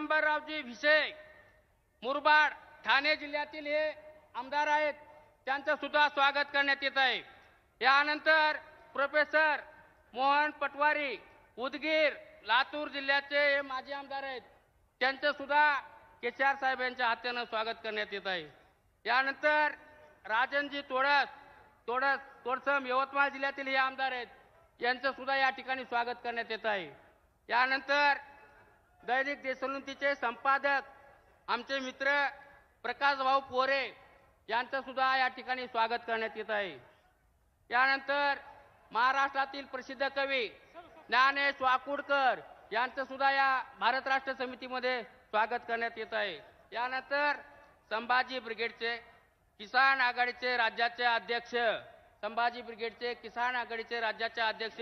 दिगंबररावजी भिसे मुरबाड ठाणे जिल्ह्यातील हे आमदार आहेत, त्यांचं सुद्धा स्वागत करण्यात येत आहे। यानंतर प्रोफेसर मोहन पटवारी उदगीर लातूर जिल्ह्याचे हे माजी आमदार आहेत, त्यांचं सुद्धा केसीआर साहेब यांच्या हाताने स्वागत करण्यात येत आहे। यानंतर राजनजी तोडसम यवतमाळ जिल्ह्यातील हे आमदार आहेत, यांचं सुद्धा या ठिकाणी स्वागत करण्यात येत आहे। यानंतर दैनिक देशोन्नतीचे संपादक आमचे मित्र प्रकाश भाऊ पोरे यांचं सुद्धा या ठिकाणी स्वागत करण्यात येत आहे। यानंतर महाराष्ट्रातील प्रसिद्ध कवी ज्ञानेश वाकुडकर यांचं सुद्धा या भारत राष्ट्र समितीमध्ये स्वागत करण्यात येत आहे। यानंतर संभाजी ब्रिगेडचे किसान आघाडीचे राज्याचे अध्यक्ष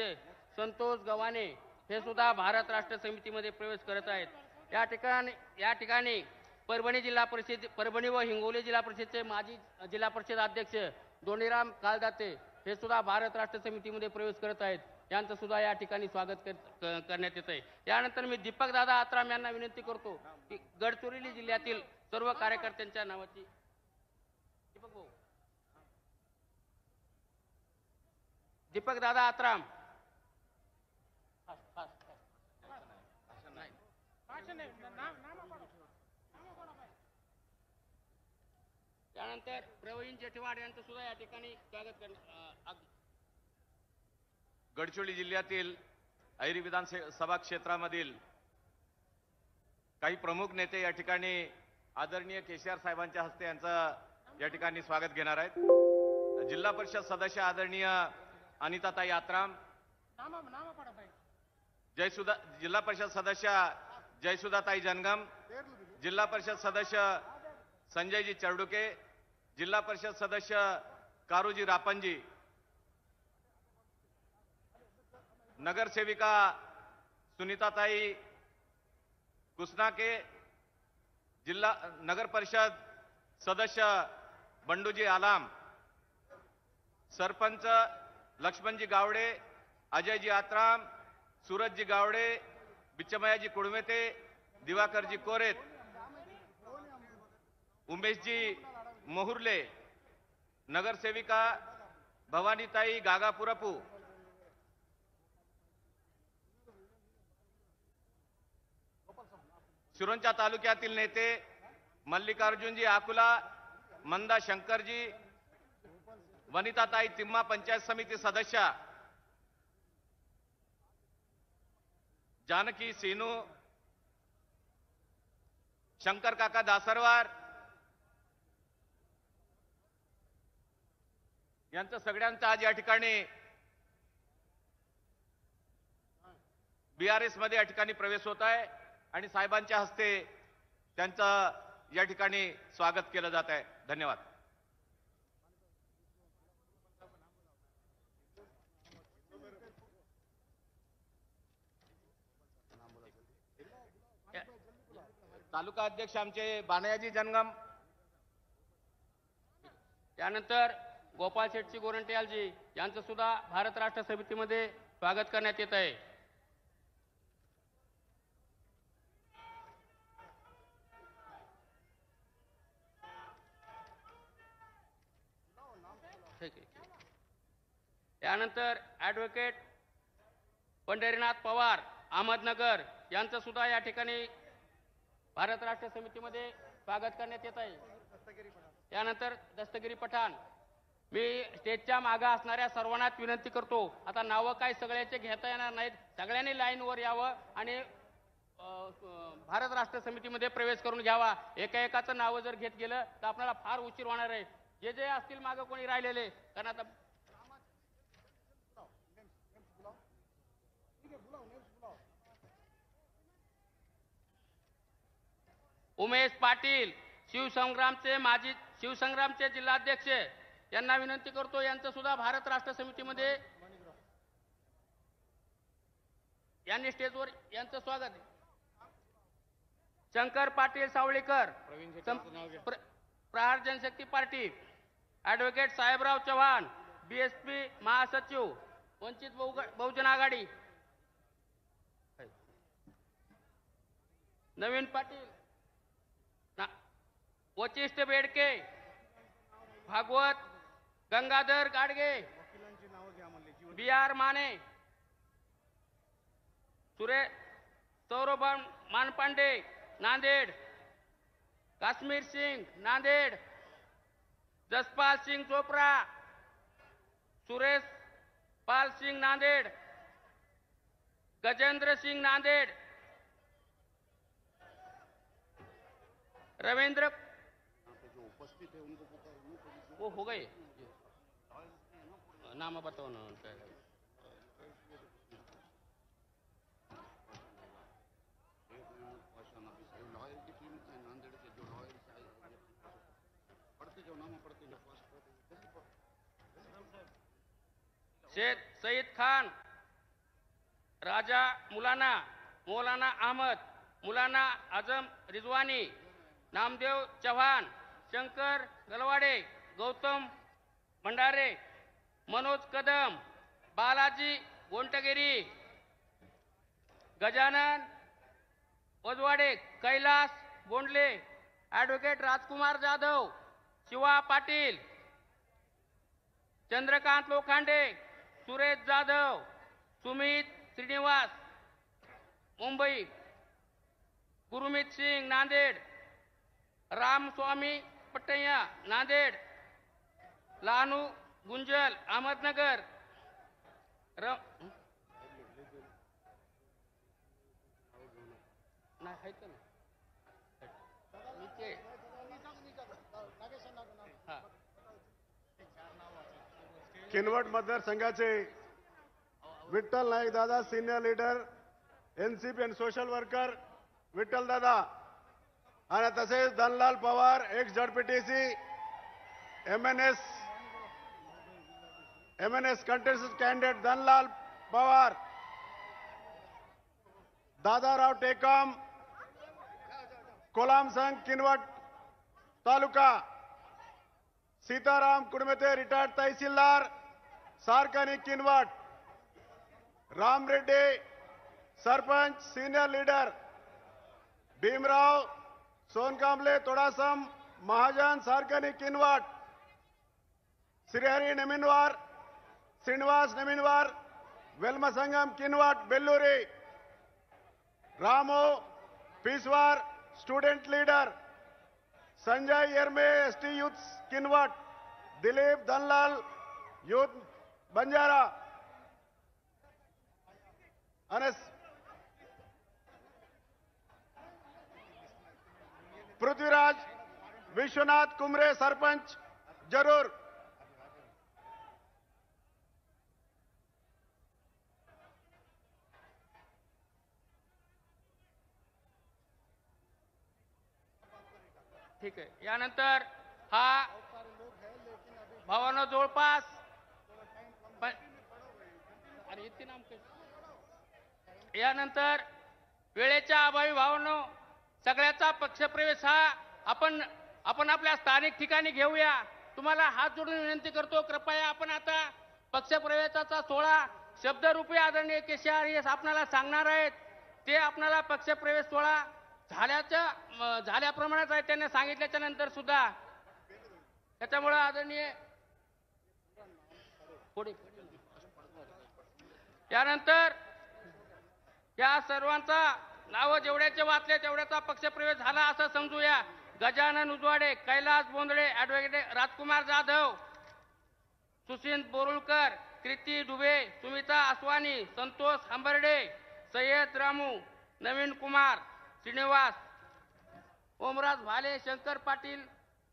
संतोष गव्हाणे हे सुद्धा भारत राष्ट्र समितीमध्ये प्रवेश करत आहेत। या ठिकाणी परभणी व हिंगोली जिल्हा परिषदेचे माजी जिल्हा परिषद अध्यक्ष दोंडीराम कालदाते हे सुद्धा भारत राष्ट्र समितीमध्ये प्रवेश करत आहेत, यांचं सुद्धा या ठिकाणी स्वागत करण्यात येत आहे। यानंतर मी दीपक दादा आत्राम यांना विनंती करतो की गडचिरोली जिल्ह्यातील सर्व कार्यकर्त्यांच्या नावाची दीपक दादा आत्राम त्यानंतर प्रवीण जेठवाड यांचं सुद्धा या ठिकाणी स्वागत करण्यात। गडचिरोली जिल्ह्यातील ऐरी विधानसभा क्षेत्रामधील काही प्रमुख नेते या ठिकाणी आदरणीय केसीआर साहेबांच्या हस्ते यांचं या ठिकाणी स्वागत घेणार आहेत। जिल्हा परिषद सदस्य आदरणीय अनिताताई आत्राम, जिल्हा परिषद सदस्य जयसुधाताई जनगम, जिल्हा परिषद सदस्य संजयजी चरडुके, जिल्हा परिषद सदस्य कारूजी रापंजी, नगरसेविका सुनीताताई कुसनाके, जिल्हा नगर परिषद सदस्य बंडूजी आलाम, सरपंच लक्ष्मणजी गावडे, अजयजी आत्राम, सूरजजी गावडे, बिच्चमयाजी कुडमेते, दिवाकरजी कोरेत, उमेशजी मोहुर्ले, नगरसेविका भवानीताई गागापुरपू, सिरोंचा तालुक्यातील नेते मल्लिकार्जुनजी आकुला, मंदा शंकरजी, वनिताताई तिम्मा पंचायत समिती सदस्य, जानकी सीनू, शंकर काका दासरवार यांचं सगळ्यांचा आज या ठिकाणी बीआरएस मध्ये या ठिकाणी प्रवेश होत आहे आणि साहेबांच्या हस्ते त्यांचं या ठिकाणी स्वागत केलं जात आहे। धन्यवाद। तालुका अध्यक्ष आमचे बानयाजी जनगम, त्यानंतर गोपाल शेट्टी गोरंट्यालजी यांचं सुद्धा भारत राष्ट्र समितीमध्ये स्वागत करण्यात येत आहे। त्यानंतर ॲडव्होकेट पंढरीनाथ पवार अहमदनगर यांचं सुद्धा या ठिकाणी भारत राष्ट्र समितीमध्ये स्वागत करण्यात येत आहे। त्यानंतर दस्तगिरी पठाण, मी स्टेजच्या मागे असणाऱ्या सर्वांनाच विनंती करतो, आता नावं काही सगळ्याचे घेता येणार नाहीत, सगळ्यांनी लाईनवर यावं आणि भारत राष्ट्र समितीमध्ये प्रवेश करून घ्यावा। एकाचं नाव जर घेत गेलं तर आपल्याला फार उशीर होणार आहे। जे जे असतील मागे कोणी राहिलेले, कारण आता उमेश पाटील शिवसंग्रामचे जिल्हाध्यक्ष यांना विनंती करतो, यांचं सुद्धा भारत राष्ट्र समितीमध्ये यांनी स्टेजवर यांचं स्वागत आहे। Shankar Patil Savlikar Prahar Janshakti party, advocate Sahebrao Chavan BSP महासचिव वंचित बहुजन आघाडी, नवीन पाटील, वचिष्ठ बेडके, भागवत गंगाधर गाडगे, बी आर माने, सौरभ मानपांडे नांदेड, काश्मीर सिंग नांदेड, जसपाल सिंग चोपड़ा, सुरेश पाल सिंग नांदेड, गजेंद्र सिंह नांदेड, रविंद्र वो हो गए नाम बताओ ना उनका। शेख सईद खान, राजा मुलाना, मौलाना अहमद, मुलाना आजम रिजवानी, नामदेव चव्हाण, शंकर गलवाडे, गौतम भंडारे, मनोज कदम, बालाजी गोंटगिरी, गजानन वजवाडे, कैलास बोंडले, ॲडव्होकेट राजकुमार जाधव, शिवा पाटील, चंद्रकांत लोखंडे, सुरेश जाधव, सुमित श्रीनिवास मुंबई, गुरुमीत सिंग नांदेड, रामस्वामी पट्टैया नांदेड, लानू गुंजल अहमदनगर, किनवट मतदारसंघाचे Vitthal Naik Dada senior leader NCP आणि सोशल वर्कर विठ्ठल दादा आणि तसेच Dhanlal Pawar ex ZPTC MNS contested candidate Dhanlal Pawar, Dadarao Tekam, Kolam Sangh Kinwat taluka, Sitaram Kudmete retired tehsildar Sarkani Kinwat, Ram Reddy sarpanch senior leader, Bhimrao सोनकांबले तोडासम Mahajan Sarkani Kinwat, Shrihari Neminwar Srinivas Neminwar Velm Sangam Kinwat Belluri, Ramo Piswar student leader, Sanjay Yerme ST youth Kinwat, Dilip Dhanlal youth Banjara અને पृथ्वीराज विश्वनाथ कुमरे सरपंच जरूर। ठीक आहे, यानंतर हा भावानो जवळपास अरे इतके नाम यानंतर वेळेच्या अभावी भावानो सगळ्याचा पक्षप्रवेश हा आपण आपल्या स्थानिक ठिकाणी घेऊया। तुम्हाला हात जोडून विनंती करतो, कृपया आपण आता पक्षप्रवेशाचा सोहळा शब्दरूपी आदरणीय केसीआर हे आपल्याला सांगणार आहेत, ते आपल्याला पक्षप्रवेश सोहळा झाल्याप्रमाणेच आहे त्यांनी सांगितल्याच्या नंतर सुद्धा। त्याच्यामुळे आदरणीय त्यानंतर या सर्वांचा नाव जेवढ्याचे वाचले तेवढ्याचा पक्षप्रवेश झाला असं समजूया। गजानन उजवाडे, कैलास बोंदळे, ॲडव्होकेट राजकुमार जाधव, सुशील बोरुलकर, कृती डुबे, सुमिता आसवानी, संतोष हंबर्डे, सय्यद रामू, नवीन कुमार श्रीनिवास, ओमराज भाले, शंकर पाटील,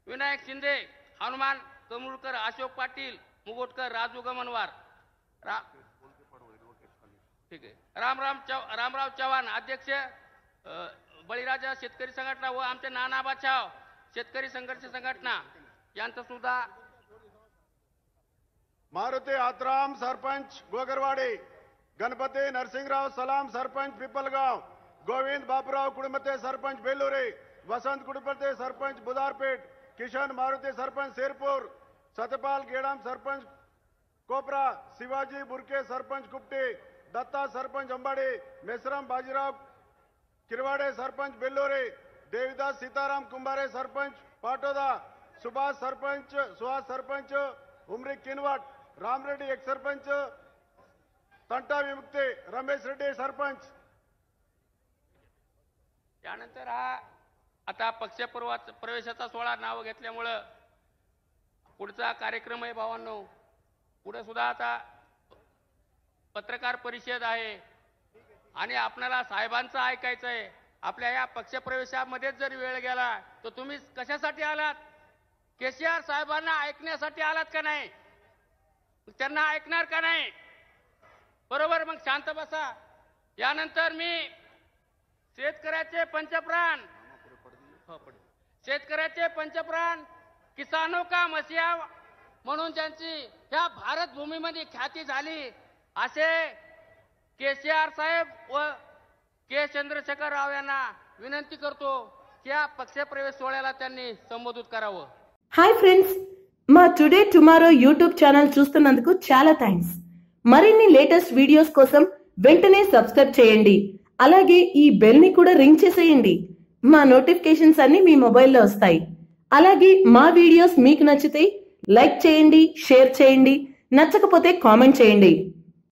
विनायक शिंदे, हनुमान कमुळकर, अशोक पाटील मुगोटकर, राजू गमनवार, ठीक आहे, रामराव चव्हाण अध्यक्ष बळीराजा शेतकरी संघटना व आमचे नाना बाछाव शेतकरी संघर्ष संघटना यांचं सुद्धा। मारुती आत्राम सरपंच गोगरवाडी, गणपती नरसिंगराव सलाम सरपंच पिपलगाव, गोविंद बापराव कुडमते सरपंच बेलुरे, वसंत कुडमते सरपंच बुधारपेठ, किशन मारुती सरपंच शेरपूर, सत्यपाल गेडाम सरपंच कोपरा, शिवाजी बुरके सरपंच कुपटे, दत्ता सरपंच अंबाडी, मेसराम बाजीराव किरवाडे सरपंच बेल्लोरे, देविदास सीताराम कुंभारे सरपंच पाटोदा, सुभाष सरपंच उमरी किनवट, राम रेड्डी एक सरपंच तंटा विमुक्ते, रमेश रेड्डी सरपंच. त्यानंतर हा आता पक्ष प्रवेशाचा सोहळा नाव घेतल्यामुळं पुढचा कार्यक्रम आहे भावांनो. पुढे सुद्धा आता पत्रकार परिषद आहे आणि आपल्याला साहेबांचं ऐकायचं आहे. आपल्या या पक्षप्रवेशामध्येच जर वेळ गेला तर तुम्ही कशासाठी आलात? केसीआर साहेबांना ऐकण्यासाठी आलात का नाही? त्यांना ऐकणार का नाही? बरोबर, मग शांत बसा. यानंतर मी शेतकऱ्याचे पंचप्राण किसानो का मसिहा म्हणून ज्यांची ह्या भारत भूमीमध्ये ख्याती झाली असे केसीआर साहेब व के चंद्रशेखर राव यांना विनंती करतो की या पक्षप्रवेश सोहळ्याला त्यांनी संबोधित करावं. హాయ్ ఫ్రెండ్స్, మా టుడే టుమారో యూట్యూబ్ ఛానల్ చూస్తున్నందుకు చాలా థ్యాంక్స్. మరిన్ని లేటెస్ట్ వీడియోస్ కోసం వెంటనే సబ్స్క్రైబ్ చేయండి. అలాగే ఈ బెల్ ని కూడా రింగ్ చేసేయండి. మా నోటిఫికేషన్స్ అన్ని మీ మొబైల్లో వస్తాయి. అలాగే మా వీడియోస్ మీకు నచ్చితే లైక్ చేయండి, షేర్ చేయండి, నచ్చకపోతే కామెంట్ చేయండి.